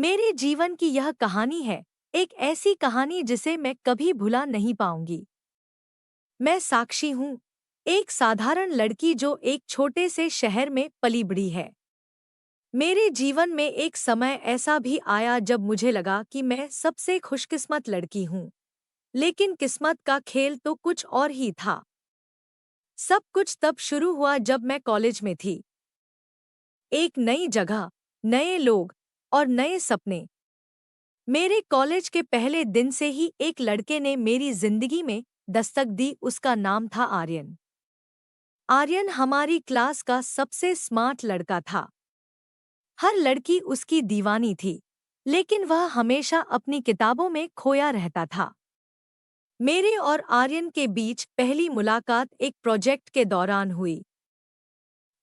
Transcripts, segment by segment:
मेरे जीवन की यह कहानी है, एक ऐसी कहानी जिसे मैं कभी भुला नहीं पाऊंगी। मैं साक्षी हूँ, एक साधारण लड़की जो एक छोटे से शहर में पली बड़ी है। मेरे जीवन में एक समय ऐसा भी आया जब मुझे लगा कि मैं सबसे खुशकिस्मत लड़की हूँ, लेकिन किस्मत का खेल तो कुछ और ही था। सब कुछ तब शुरू हुआ जब मैं कॉलेज में थी। एक नई जगह, नए लोग और नए सपने। मेरे कॉलेज के पहले दिन से ही एक लड़के ने मेरी जिंदगी में दस्तक दी। उसका नाम था आर्यन। आर्यन हमारी क्लास का सबसे स्मार्ट लड़का था। हर लड़की उसकी दीवानी थी, लेकिन वह हमेशा अपनी किताबों में खोया रहता था। मेरे और आर्यन के बीच पहली मुलाकात एक प्रोजेक्ट के दौरान हुई।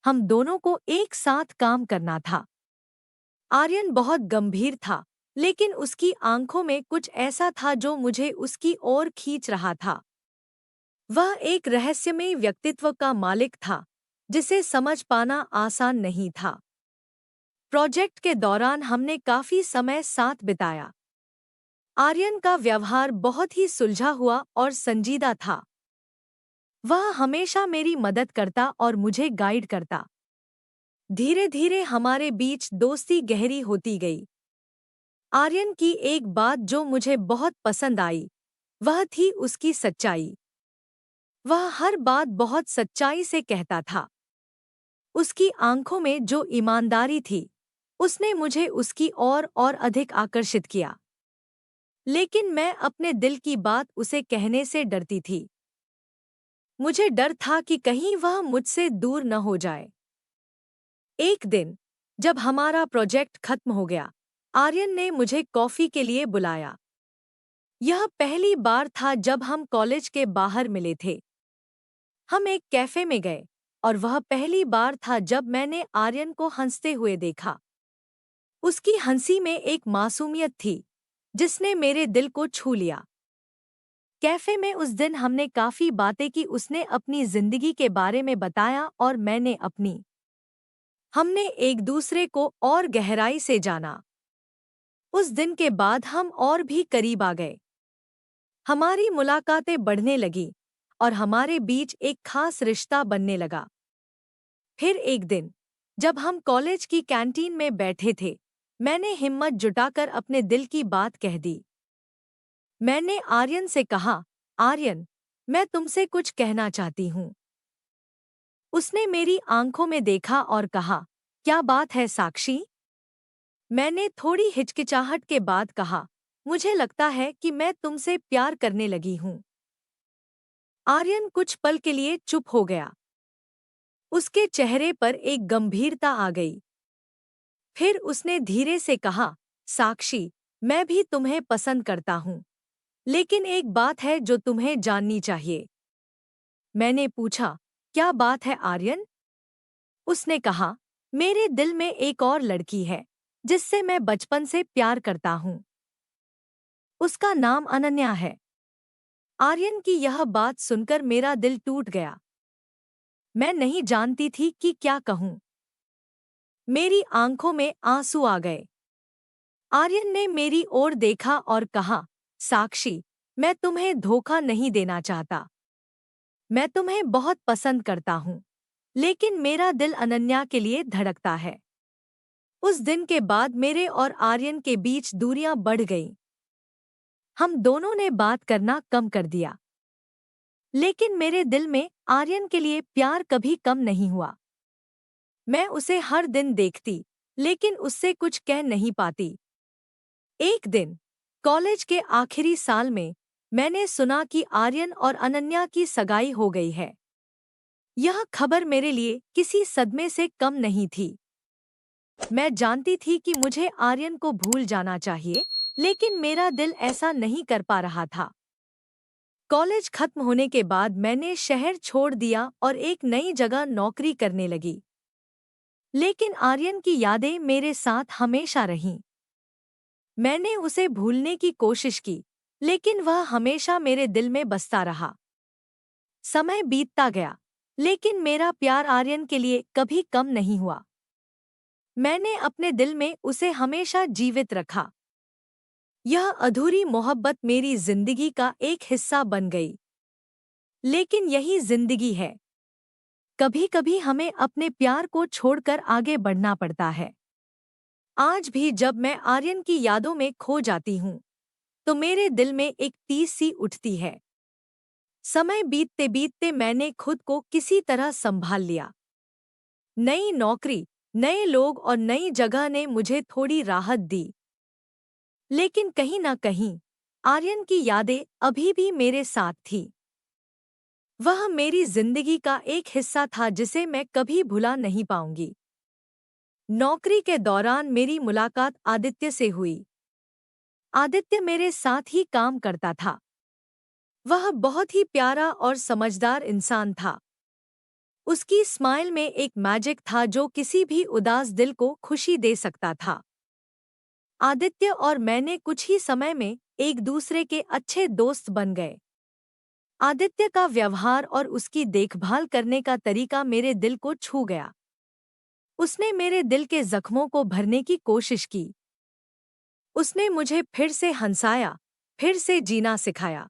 हम दोनों को एक साथ काम करना था। आर्यन बहुत गंभीर था, लेकिन उसकी आंखों में कुछ ऐसा था जो मुझे उसकी ओर खींच रहा था। वह एक रहस्यमय व्यक्तित्व का मालिक था, जिसे समझ पाना आसान नहीं था। प्रोजेक्ट के दौरान हमने काफी समय साथ बिताया। आर्यन का व्यवहार बहुत ही सुलझा हुआ और संजीदा था। वह हमेशा मेरी मदद करता और मुझे गाइड करता। धीरे धीरे हमारे बीच दोस्ती गहरी होती गई। आर्यन की एक बात जो मुझे बहुत पसंद आई, वह थी उसकी सच्चाई। वह हर बात बहुत सच्चाई से कहता था। उसकी आंखों में जो ईमानदारी थी, उसने मुझे उसकी ओर और अधिक आकर्षित किया। लेकिन मैं अपने दिल की बात उसे कहने से डरती थी। मुझे डर था कि कहीं वह मुझसे दूर न हो जाए। एक दिन, जब हमारा प्रोजेक्ट खत्म हो गया, आर्यन ने मुझे कॉफी के लिए बुलाया। यह पहली बार था जब हम कॉलेज के बाहर मिले थे। हम एक कैफे में गए, और वह पहली बार था जब मैंने आर्यन को हंसते हुए देखा। उसकी हंसी में एक मासूमियत थी, जिसने मेरे दिल को छू लिया। कैफे में उस दिन हमने काफी बातें की। उसने अपनी जिंदगी के बारे में बताया और मैंने अपनी। हमने एक दूसरे को और गहराई से जाना। उस दिन के बाद हम और भी करीब आ गए। हमारी मुलाकातें बढ़ने लगी, और हमारे बीच एक खास रिश्ता बनने लगा। फिर एक दिन, जब हम कॉलेज की कैंटीन में बैठे थे, मैंने हिम्मत जुटाकर अपने दिल की बात कह दी। मैंने आर्यन से कहा, आर्यन, मैं तुमसे कुछ कहना चाहती हूँ। उसने मेरी आंखों में देखा और कहा, क्या बात है साक्षी? मैंने थोड़ी हिचकिचाहट के बाद कहा, मुझे लगता है कि मैं तुमसे प्यार करने लगी हूँ। आर्यन कुछ पल के लिए चुप हो गया। उसके चेहरे पर एक गंभीरता आ गई। फिर उसने धीरे से कहा, साक्षी, मैं भी तुम्हें पसंद करता हूँ, लेकिन एक बात है जो तुम्हें जाननी चाहिए। मैंने पूछा, क्या बात है आर्यन? उसने कहा, मेरे दिल में एक और लड़की है, जिससे मैं बचपन से प्यार करता हूँ। उसका नाम अनन्या है। आर्यन की यह बात सुनकर मेरा दिल टूट गया। मैं नहीं जानती थी कि क्या कहूँ। मेरी आंखों में आंसू आ गए। आर्यन ने मेरी ओर देखा और कहा, साक्षी, मैं तुम्हें धोखा नहीं देना चाहता। मैं तुम्हें बहुत पसंद करता हूँ, लेकिन मेरा दिल अनन्या के लिए धड़कता है। उस दिन के बाद मेरे और आर्यन के बीच दूरियां बढ़ गईं। हम दोनों ने बात करना कम कर दिया। लेकिन मेरे दिल में आर्यन के लिए प्यार कभी कम नहीं हुआ। मैं उसे हर दिन देखती, लेकिन उससे कुछ कह नहीं पाती। एक दिन, कॉलेज के आखिरी साल में, मैंने सुना कि आर्यन और अनन्या की सगाई हो गई है। यह खबर मेरे लिए किसी सदमे से कम नहीं थी। मैं जानती थी कि मुझे आर्यन को भूल जाना चाहिए, लेकिन मेरा दिल ऐसा नहीं कर पा रहा था। कॉलेज खत्म होने के बाद मैंने शहर छोड़ दिया और एक नई जगह नौकरी करने लगी। लेकिन आर्यन की यादें मेरे साथ हमेशा रहीं। मैंने उसे भूलने की कोशिश की, लेकिन वह हमेशा मेरे दिल में बसता रहा। समय बीतता गया, लेकिन मेरा प्यार आर्यन के लिए कभी कम नहीं हुआ। मैंने अपने दिल में उसे हमेशा जीवित रखा। यह अधूरी मोहब्बत मेरी जिंदगी का एक हिस्सा बन गई। लेकिन यही जिंदगी है। कभी कभी हमें अपने प्यार को छोड़कर आगे बढ़ना पड़ता है। आज भी जब मैं आर्यन की यादों में खो जाती हूँ, तो मेरे दिल में एक टीस सी उठती है। समय बीतते बीतते मैंने खुद को किसी तरह संभाल लिया। नई नौकरी, नए लोग और नई जगह ने मुझे थोड़ी राहत दी। लेकिन कहीं ना कहीं आर्यन की यादें अभी भी मेरे साथ थी। वह मेरी जिंदगी का एक हिस्सा था जिसे मैं कभी भुला नहीं पाऊंगी। नौकरी के दौरान मेरी मुलाकात आदित्य से हुई। आदित्य मेरे साथ ही काम करता था। वह बहुत ही प्यारा और समझदार इंसान था। उसकी स्माइल में एक मैजिक था जो किसी भी उदास दिल को खुशी दे सकता था। आदित्य और मैंने कुछ ही समय में एक दूसरे के अच्छे दोस्त बन गए। आदित्य का व्यवहार और उसकी देखभाल करने का तरीका मेरे दिल को छू गया। उसने मेरे दिल के जख्मों को भरने की कोशिश की। उसने मुझे फिर से हंसाया, फिर से जीना सिखाया।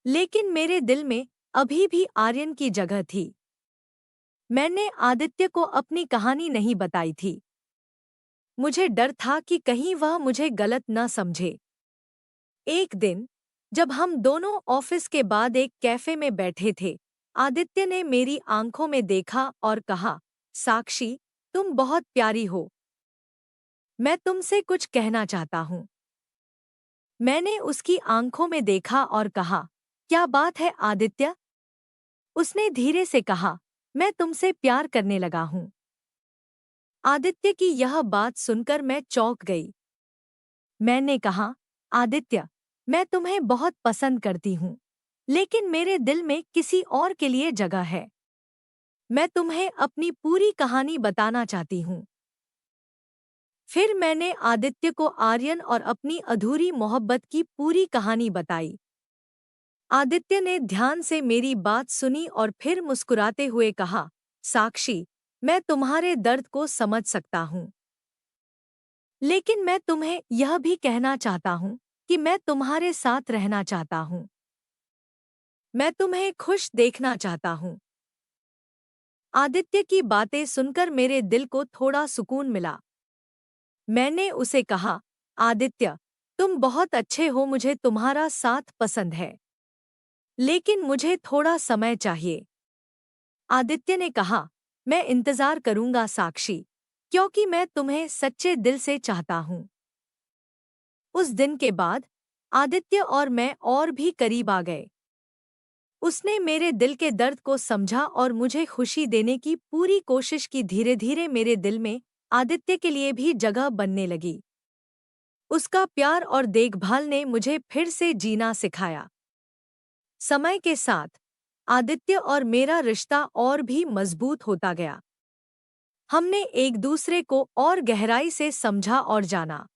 लेकिन मेरे दिल में अभी भी आर्यन की जगह थी। मैंने आदित्य को अपनी कहानी नहीं बताई थी। मुझे डर था कि कहीं वह मुझे गलत न समझे। एक दिन जब हम दोनों ऑफिस के बाद एक कैफे में बैठे थे, आदित्य ने मेरी आंखों में देखा और कहा, साक्षी, तुम बहुत प्यारी हो। मैं तुमसे कुछ कहना चाहता हूँ। मैंने उसकी आंखों में देखा और कहा, क्या बात है आदित्य? उसने धीरे से कहा, मैं तुमसे प्यार करने लगा हूँ। आदित्य की यह बात सुनकर मैं चौंक गई। मैंने कहा, आदित्य, मैं तुम्हें बहुत पसंद करती हूँ, लेकिन मेरे दिल में किसी और के लिए जगह है। मैं तुम्हें अपनी पूरी कहानी बताना चाहती हूँ। फिर मैंने आदित्य को आर्यन और अपनी अधूरी मोहब्बत की पूरी कहानी बताई। आदित्य ने ध्यान से मेरी बात सुनी और फिर मुस्कुराते हुए कहा, साक्षी, मैं तुम्हारे दर्द को समझ सकता हूँ। लेकिन मैं तुम्हें यह भी कहना चाहता हूँ कि मैं तुम्हारे साथ रहना चाहता हूँ। मैं तुम्हें खुश देखना चाहता हूँ। आदित्य की बातें सुनकर मेरे दिल को थोड़ा सुकून मिला। मैंने उसे कहा, आदित्य, तुम बहुत अच्छे हो, मुझे तुम्हारा साथ पसंद है। लेकिन मुझे थोड़ा समय चाहिए। आदित्य ने कहा, मैं इंतजार करूंगा साक्षी, क्योंकि मैं तुम्हें सच्चे दिल से चाहता हूँ। उस दिन के बाद आदित्य और मैं और भी करीब आ गए। उसने मेरे दिल के दर्द को समझा और मुझे खुशी देने की पूरी कोशिश की। धीरे धीरे मेरे दिल में आदित्य के लिए भी जगह बनने लगी। उसका प्यार और देखभाल ने मुझे फिर से जीना सिखाया। समय के साथ आदित्य और मेरा रिश्ता और भी मजबूत होता गया। हमने एक दूसरे को और गहराई से समझा और जाना।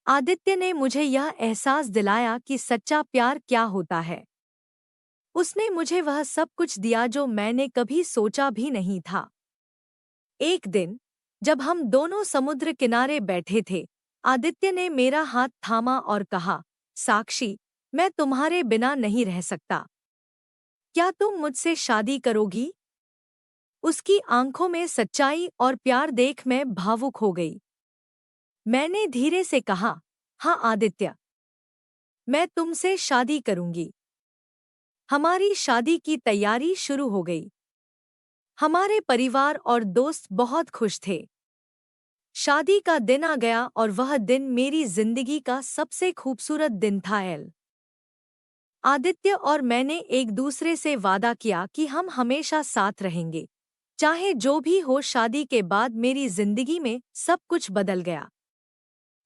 आदित्य ने मुझे यह एहसास दिलाया कि सच्चा प्यार क्या होता है। उसने मुझे वह सब कुछ दिया जो मैंने कभी सोचा भी नहीं था। एक दिन जब हम दोनों समुद्र किनारे बैठे थे, आदित्य ने मेरा हाथ थामा और कहा, साक्षी, मैं तुम्हारे बिना नहीं रह सकता। क्या तुम मुझसे शादी करोगी? उसकी आंखों में सच्चाई और प्यार देख मैं भावुक हो गई। मैंने धीरे से कहा, हाँ आदित्य, मैं तुमसे शादी करूंगी। हमारी शादी की तैयारी शुरू हो गई। हमारे परिवार और दोस्त बहुत खुश थे। शादी का दिन आ गया और वह दिन मेरी जिंदगी का सबसे खूबसूरत दिन था। आदित्य और मैंने एक दूसरे से वादा किया कि हम हमेशा साथ रहेंगे, चाहे जो भी हो। शादी के बाद मेरी जिंदगी में सब कुछ बदल गया।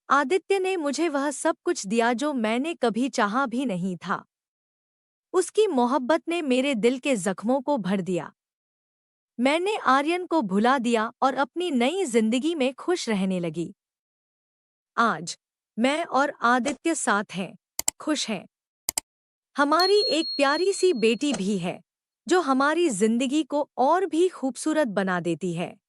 आदित्य ने मुझे वह सब कुछ दिया जो मैंने कभी चाहा भी नहीं था। उसकी मोहब्बत ने मेरे दिल के जख्मों को भर दिया। मैंने आर्यन को भुला दिया और अपनी नई जिंदगी में खुश रहने लगी। आज मैं और आदित्य साथ हैं, खुश हैं। हमारी एक प्यारी सी बेटी भी है, जो हमारी जिंदगी को और भी खूबसूरत बना देती है।